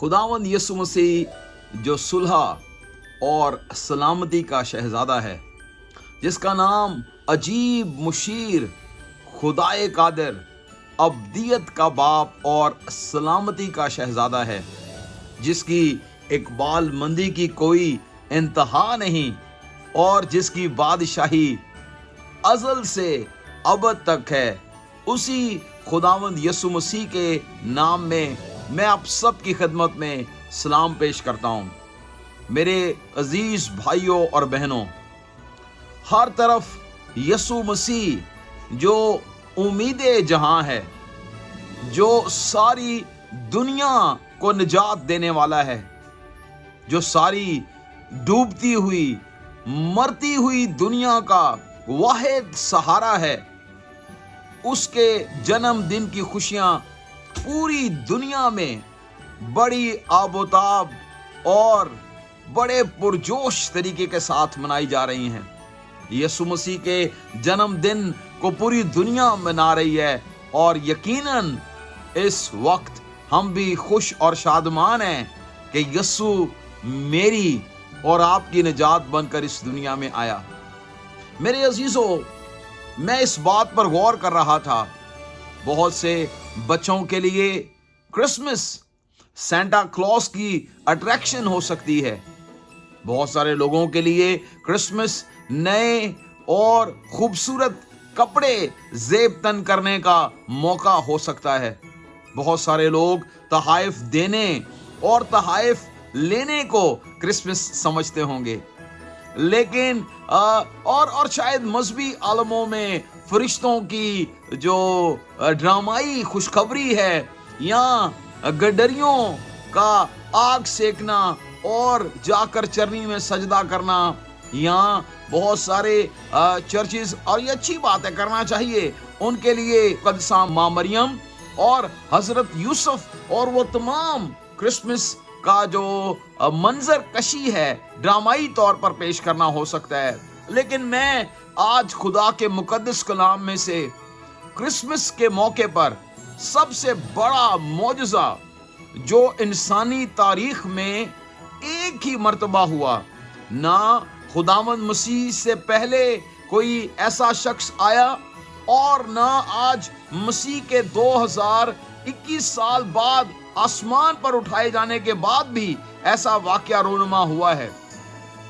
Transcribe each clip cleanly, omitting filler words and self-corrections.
खुदावंद यीशु मसीह जो सुलह और सलामती का शहजादा है, जिसका नाम अजीब मुशीर, खुदाए कादिर, अब्दियत का बाप और सलामती का शहजादा है, जिसकी इकबाल मंदी की कोई इंतहा नहीं और जिसकी बादशाही अज़ल से अबद तक है, उसी खुदावंद यीशु मसीह के नाम में मैं आप सब की खिदमत में सलाम पेश करता हूँ। मेरे अजीज भाइयों और बहनों, हर तरफ यीशु मसीह जो उम्मीदे जहां है, जो सारी दुनिया को निजात देने वाला है, जो सारी डूबती हुई मरती हुई दुनिया का वाहिद सहारा है, उसके जन्मदिन की खुशियां पूरी दुनिया में बड़ी आबोताब और बड़े पुरजोश तरीके के साथ मनाई जा रही हैं। यीशु मसीह के जन्मदिन को पूरी दुनिया मना रही है और यकीनन इस वक्त हम भी खुश और शादमान हैं कि यीशु मेरी और आपकी निजात बनकर इस दुनिया में आया। मेरे अजीजों, मैं इस बात पर गौर कर रहा था, बहुत से बच्चों के लिए क्रिसमस सेंटा क्लॉज की अट्रैक्शन हो सकती है। बहुत सारे लोगों के लिए क्रिसमस नए और खूबसूरत कपड़े जेब तन करने का मौका हो सकता है। बहुत सारे लोग तहाइफ देने और तहाइफ लेने को क्रिसमस समझते होंगे, लेकिन और शायद मजहबी आलमों में फरिश्तों की जो ड्रामाई खुशखबरी है, या गडरियों का आग सेकना और जाकर चरनी में सजदा करना, या बहुत सारे चर्चेस, और ये अच्छी बात है, करना चाहिए, उनके लिए कदसा माँ मरियम और हजरत यूसुफ और वो तमाम क्रिसमस का जो मंजर कशी है ड्रामाई तौर पर पेश करना हो सकता है। लेकिन मैं आज खुदा के मुकद्दस कलाम में से क्रिसमस के मौके पर सबसे बड़ा मौजज़ा जो इंसानी तारीख में एक ही मर्तबा हुआ, ना खुदावंद मसीह से पहले कोई ऐसा शख्स आया और ना आज मसीह के 2021 साल बाद आसमान पर उठाए जाने के बाद भी ऐसा वाकया रोनुमा हुआ है।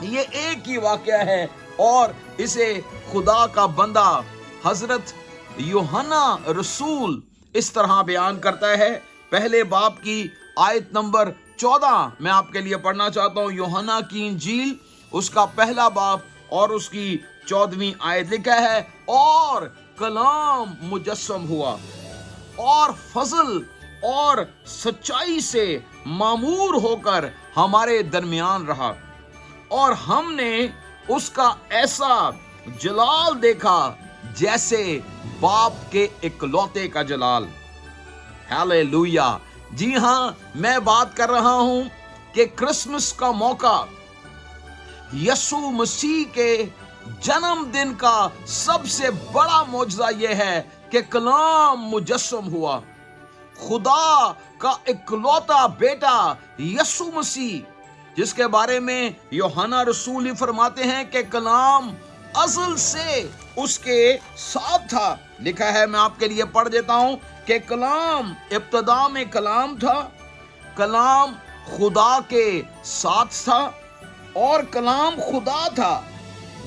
ये एक ही वाकया है और इसे खुदा का बंदा हजरत यूहन्ना रसूल इस तरह बयान करता है। पहले बाब की आयत नंबर 14 मैं आपके लिए पढ़ना चाहता हूँ। यूहन्ना की इंजील उसका पहला बाब और उसकी 14वीं आयत लिखा है, और कलाम मुजस्सम हुआ और फजल और सच्चाई से मामूर होकर हमारे दरमियान रहा, और हमने उसका ऐसा जलाल देखा जैसे बाप के इकलौते का जलाल। हालेलुया। जी हाँ, मैं बात कर रहा हूं कि क्रिसमस का मौका यीशु मसीह के जन्मदिन का सबसे बड़ा मौजज़ा यह है कि कलाम मुजस्सम हुआ। खुदा का इकलौता बेटा यीशु मसीह, जिसके बारे में यूहन्ना रसूल फरमाते हैं कि कलाम अज़ल से उसके साथ था। लिखा है, मैं आपके लिए पढ़ देता हूं कि कलाम इब्तिदा में कलाम था, कलाम खुदा के साथ था और कलाम खुदा था।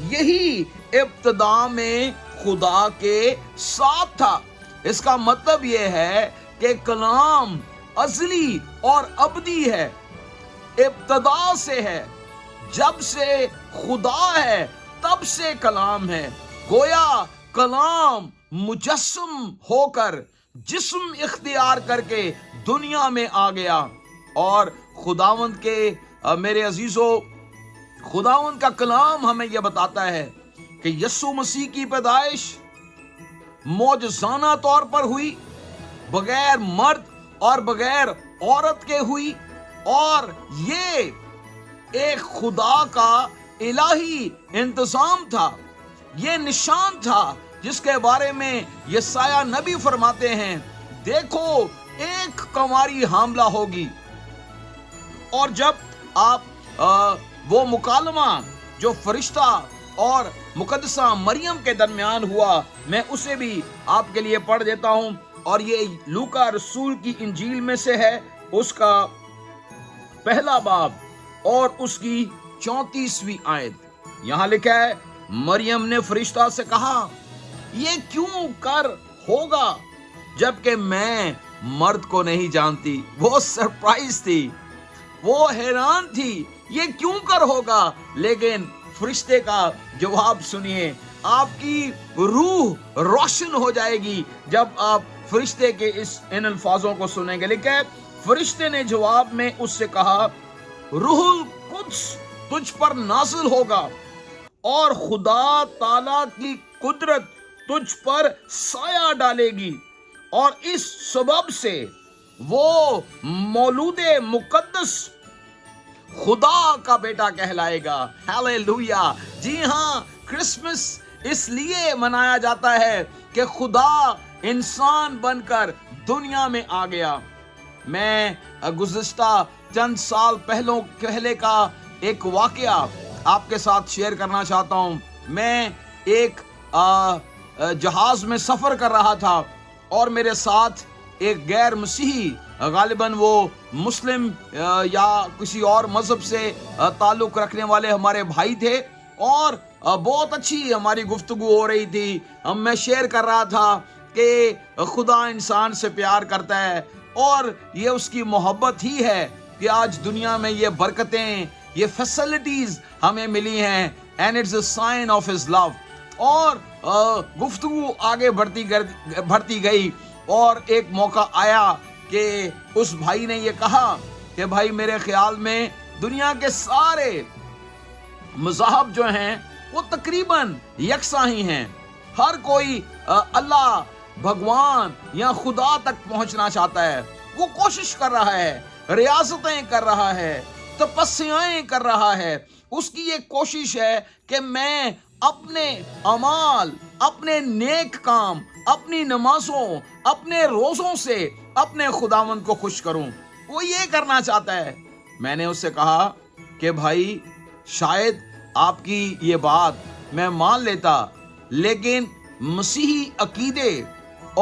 यही इब्तिदा में खुदा के साथ था। इसका मतलब यह है कि कलाम अज़ली और अबदी है, इब्तिदा से है। जब से खुदा है तब से कलाम है। गोया कलाम मुजस्सम होकर जिस्म इख्तियार करके दुनिया में आ गया। और खुदावंद के मेरे अजीजों, खुदावंद का कलाम हमें यह बताता है कि यीशु मसीह की पैदाइश मौजज़ाना तौर पर हुई, बगैर मर्द और बगैर औरत के हुई, और ये एक खुदा का इलाही इंतजाम था। ये निशान था जिसके बारे में यशायाह नबी फरमाते हैं, देखो एक कंवारी हामला होगी اور جب آپ وہ مکالمہ جو فرشتہ اور مقدسہ مریم کے درمیان ہوا، میں اسے بھی آپ کے لیے پڑھ دیتا ہوں، اور یہ لوکا رسول کی انجیل میں سے ہے، اس کا پہلا باب اور اس کی 34ویں آیت۔ یہاں لکھا ہے، مریم نے فرشتہ سے کہا، یہ کیوں کر ہوگا جبکہ میں مرد کو نہیں جانتی؟ وہ سرپرائز تھی، وہ حیران تھی، یہ کیوں کر ہوگا؟ لیکن فرشتے کا جواب سنیے، آپ کی روح روشن ہو جائے گی جب آپ فرشتے کے ان الفاظوں کو سنیں گے۔ لکھا ہے، فرشتے نے جواب میں اس سے کہا، روح القدس تجھ پر نازل ہوگا اور خدا تعالی کی قدرت تجھ پر سایہ ڈالے گی، اور اس سبب سے وہ مولود مقدس خدا کا بیٹا کہلائے گا۔ ہیلیلویا! جی ہاں، کرسمس اس لیے منایا جاتا ہے کہ خدا انسان بن کر دنیا میں آ گیا۔ میں گزشتہ چند سال پہلے کا ایک واقعہ آپ کے ساتھ شیئر کرنا چاہتا ہوں۔ میں ایک جہاز میں سفر کر رہا تھا، اور میرے ساتھ ایک غیر مسیحی، غالباً وہ مسلم یا کسی اور مذہب سے تعلق رکھنے والے ہمارے بھائی تھے، اور بہت اچھی ہماری گفتگو ہو رہی تھی۔ میں شیئر کر رہا تھا کہ خدا انسان سے پیار کرتا ہے، اور یہ اس کی محبت ہی ہے کہ آج دنیا میں یہ برکتیں، یہ فیسلٹیز ہمیں ملی ہیں، and it's a sign of his love۔ اور گفتگو آگے بڑھتی گئی، اور ایک موقع آیا کہ اس بھائی نے یہ کہا کہ بھائی، میرے خیال میں دنیا کے سارے مذاہب جو ہیں وہ تقریباً یکساں ہی ہیں، ہر کوئی اللہ، بھگوان یا خدا تک پہنچنا چاہتا ہے، وہ کوشش کر رہا ہے، ریاضتیں کر رہا ہے، تپسیائیں کر رہا ہے۔ اس کی یہ کوشش ہے کہ میں اپنے اعمال، اپنے نیک کام، اپنی نمازوں، اپنے روزوں سے اپنے خداوند کو خوش کروں، وہ یہ کرنا چاہتا ہے۔ میں نے اس سے کہا کہ بھائی، شاید آپ کی یہ بات میں مان لیتا، لیکن مسیحی عقیدے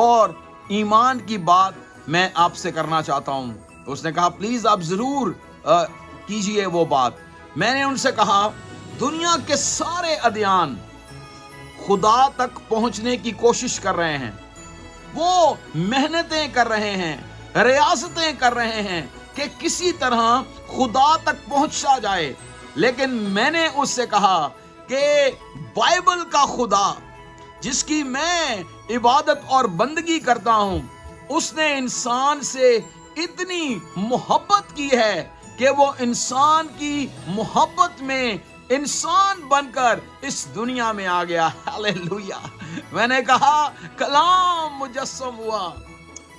اور ایمان کی بات میں آپ سے کرنا چاہتا ہوں۔ اس نے کہا، پلیز آپ ضرور کیجئے وہ بات۔ میں نے ان سے کہا، دنیا کے سارے ادیان خدا تک پہنچنے کی کوشش کر رہے ہیں، وہ محنتیں کر رہے ہیں، ریاضتیں کر رہے ہیں کہ کسی طرح خدا تک پہنچا جائے، لیکن میں نے اس سے کہا کہ بائبل کا خدا جس کی میں عبادت اور بندگی کرتا ہوں، اس نے انسان سے اتنی محبت کی ہے کہ وہ انسان کی محبت میں انسان بن کر اس دنیا میں آ گیا۔ ہیلیلویا! میں نے کہا، کلام مجسم ہوا،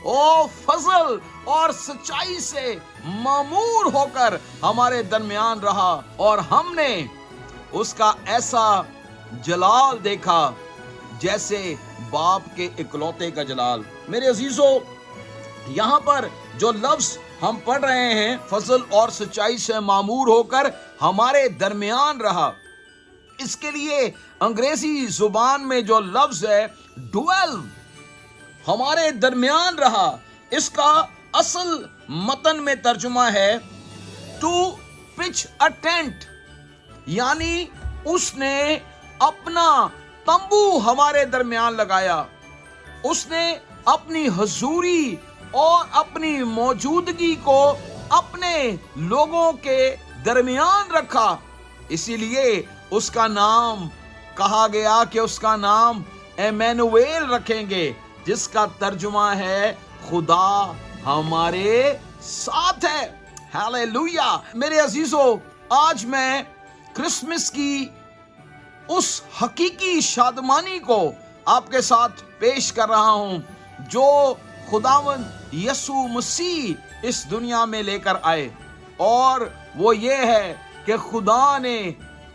او فضل اور سچائی سے معمور ہو کر ہمارے درمیان رہا، اور ہم نے اس کا ایسا جلال دیکھا جیسے باپ کے اکلوتے کا جلال۔ میرے عزیزو، یہاں پر جو لفظ ہم پڑھ رہے ہیں، فضل اور سچائی سے معمور ہو کر ہمارے درمیان رہا، اس کے لیے انگریزی زبان میں جو لفظ ہے ڈویل، ہمارے درمیان رہا، اس کا اصل متن میں ترجمہ ہے ٹو پچ اے ٹینٹ، یعنی اس نے اپنا تمبو ہمارے درمیان لگایا، اس نے اپنی حضوری اور اپنی موجودگی کو اپنے لوگوں کے درمیان رکھا۔ اسی لیے اس کا نام کہا گیا کہ اس کا نام ایمینویل رکھیں گے، جس کا ترجمہ ہے خدا ہمارے ساتھ ہے۔ ہیلیلویا! میرے عزیزو، آج میں کرسمس کی اس حقیقی شادمانی کو آپ کے ساتھ پیش کر رہا ہوں جو خداوند یسوع مسیح اس دنیا میں لے کر آئے، اور وہ یہ ہے کہ خدا نے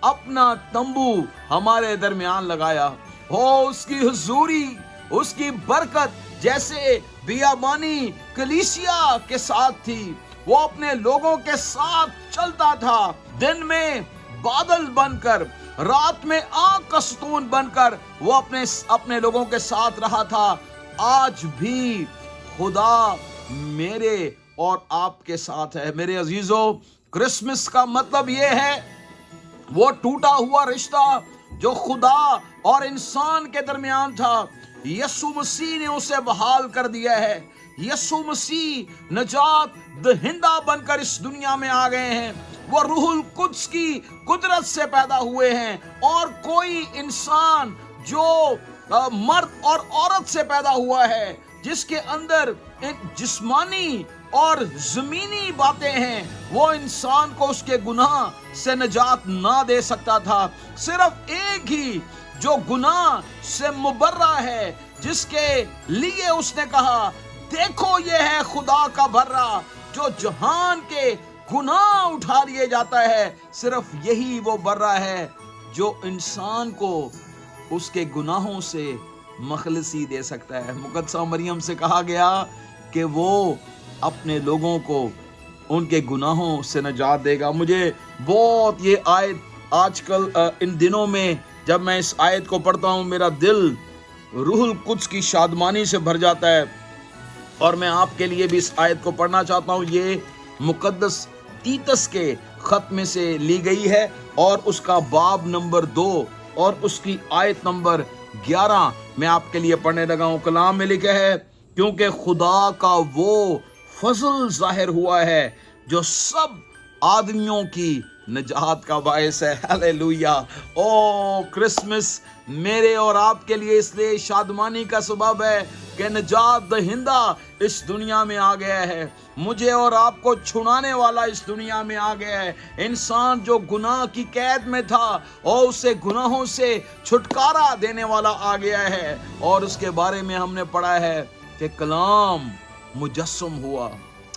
اپنا تمبو ہمارے درمیان لگایا۔ اس کی حضوری، اس کی برکت جیسے بیابانی کلیسیا کے ساتھ تھی، वो अपने लोगों के साथ चलता था, दिन में बादल बनकर, रात में आग का सतून बनकर वो अपने लोगों के साथ रहा था। आज भी खुदा मेरे और आपके साथ है। मेरे अजीजों, क्रिसमस का मतलब ये है वो टूटा हुआ रिश्ता जो खुदा और इंसान के दरमियान था, यीशु मसीह ने उसे बहाल कर दिया है। यीशु मसीह निजात दहिंदा बनकर इस दुनिया में आ गए हैं। वो रूहुल कुद्स की कुदरत से पैदा हुए हैं, और कोई इंसान जो मर्द और औरत से पैदा हुआ है, जिसके अंदर जिस्मानी और जमीनी बातें हैं, वो इंसान को उसके गुनाह से निजात ना दे सकता था। सिर्फ एक ही जो गुनाह से मुबर्रा है, जिसके लिए उसने कहा, देखो ये है खुदा का बर्रा जो जहान के गुनाह उठा लिए जाता है। सिर्फ यही वो बर्रा है जो इंसान को उसके गुनाहों से मखलसी दे सकता है। मुकद्दसा मरियम से कहा गया कि वो अपने लोगों को उनके गुनाहों से निजात देगा। मुझे बहुत ये आयत आजकल इन दिनों में जब मैं इस आयत को पढ़ता हूँ, मेरा दिल रूहुल कुद्स की शादमानी से भर जाता है, और मैं आपके लिए भी इस आयत को पढ़ना चाहता हूँ। ये मुकद्दस तीतस के खत में से ली गई है, और उसका बाब नंबर 2 और उसकी आयत नंबर 11 मैं आपके लिए पढ़ने लगा हूँ। कलाम में लिखा है, क्योंकि खुदा का वो फजल जाहिर हुआ है जो सब आदमियों की निजात का बायस है। हालेलुया। ओ क्रिसमस मेरे और आपके लिए इसलिए शादमानी का सबब है कि निजात दहिंदा इस दुनिया में आ गया है। मुझे और आपको छुड़ाने वाला इस दुनिया में आ गया है। इंसान जो गुनाह की कैद में था और उसे गुनाहों से छुटकारा देने वाला आ गया है। और उसके बारे में हमने पढ़ा है कि कलाम मुजस्सम हुआ।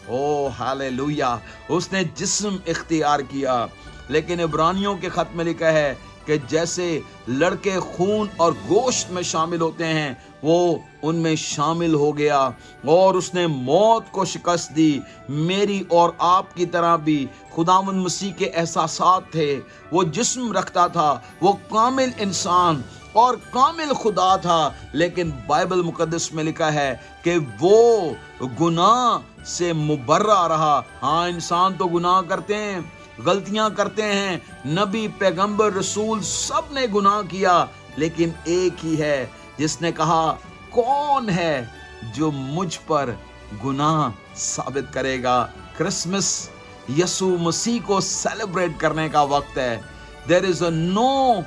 ओ हालेलुया, उसने जिस्म इख्तियार किया। लेकिन इब्रानियों के खत में लिखा है कि जैसे लड़के खून और गोश्त में शामिल होते हैं, वो उनमें शामिल हो गया और उसने मौत को शिकस्त दी। मेरी और आपकी तरह भी खुदावंद मसीह के एहसासात थे। वो जिस्म रखता था, वो कामिल इंसान और कामिल खुदा था। लेकिन बाइबल मुकद्दस में लिखा है कि वो गुनाह से मुबर्रा रहा। हाँ, इंसान तो गुनाह करते हैं, गलतियां करते हैं, नबी, पैगंबर, रसूल सब ने गुनाह किया, लेकिन एक ही है जिसने कहा, कौन है जो मुझ पर गुनाह साबित करेगा। क्रिसमस यीशु मसीह को सेलिब्रेट करने का वक्त है। There is no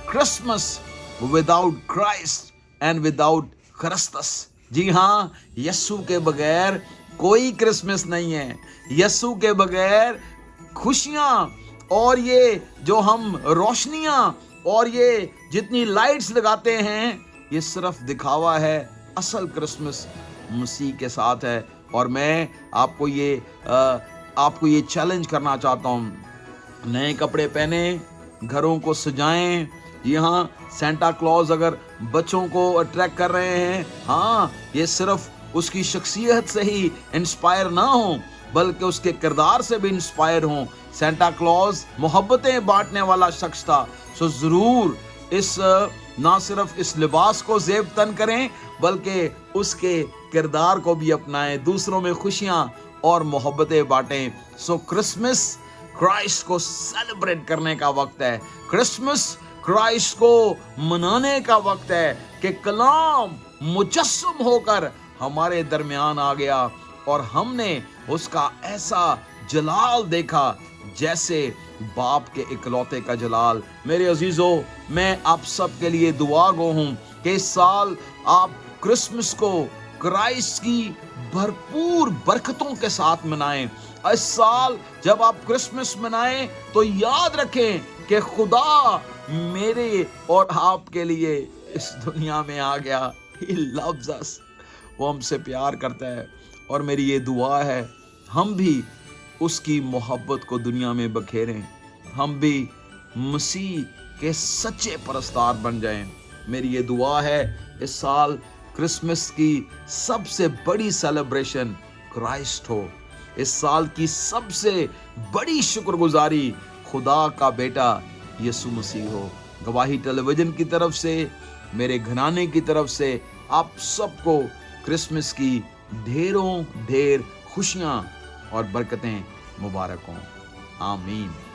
Christmas without Christ and without Christus. जी हाँ, यीशु के बगैर कोई क्रिसमस नहीं है। यीशु के बगैर खुशियां और ये जो हम रोशनियां और ये जितनी लाइट्स लगाते हैं, ये सिर्फ दिखावा है। असल क्रिसमस मसीह के साथ है। और मैं आपको ये चैलेंज करना चाहता हूँ, नए कपड़े पहने, घरों को सजाएं। यहाँ सेंटा क्लॉज अगर बच्चों को अट्रैक्ट कर रहे हैं, हाँ, ये सिर्फ उसकी शख्सियत से ही इंस्पायर ना हो, बल्कि उसके किरदार से भी इंस्पायर हों। सेंटा क्लॉज मोहब्बतें बांटने वाला शख्स था। सो जरूर ना सिर्फ इस लिबास को जेब तन करें, बल्कि उसके किरदार को भी अपनाएं, दूसरों में खुशियां और मोहब्बतें बांटें। सो क्रिसमस क्राइस्ट को सेलिब्रेट करने का वक्त है। क्रिसमस क्राइस्ट को मनाने का वक्त है कि कलाम मुजस्सम होकर हमारे दरमियान आ गया और हमने उसका ऐसा जलाल देखा जैसे बाप के इकलौते का जलाल। मेरे अजीजों, मैं आप सब के लिए दुआ गो हूं कि इस साल आप क्रिसमस को क्राइस्ट की भरपूर बरकतों के साथ मनाएं। इस साल जब आप क्रिसमस मनाएं तो याद रखें कि खुदा मेरे और आपके लिए इस दुनिया में आ गया। He loves us. वो हमसे प्यार करता है। और मेरी ये दुआ है, हम भी उसकी मोहब्बत को दुनिया में बखेरें, हम भी मसीह के सच्चे परस्तार बन जाएं। मेरी ये दुआ है, इस साल क्रिसमस की सबसे बड़ी सेलिब्रेशन क्राइस्ट हो। اس سال کی سب سے بڑی شکر گزاری خدا کا بیٹا یسوع مسیح ہو۔ گواہی ٹیلی ویژن کی طرف سے، میرے گھرانے کی طرف سے آپ سب کو کرسمس کی ڈھیروں ڈھیر خوشیاں اور برکتیں مبارک ہوں۔ آمین۔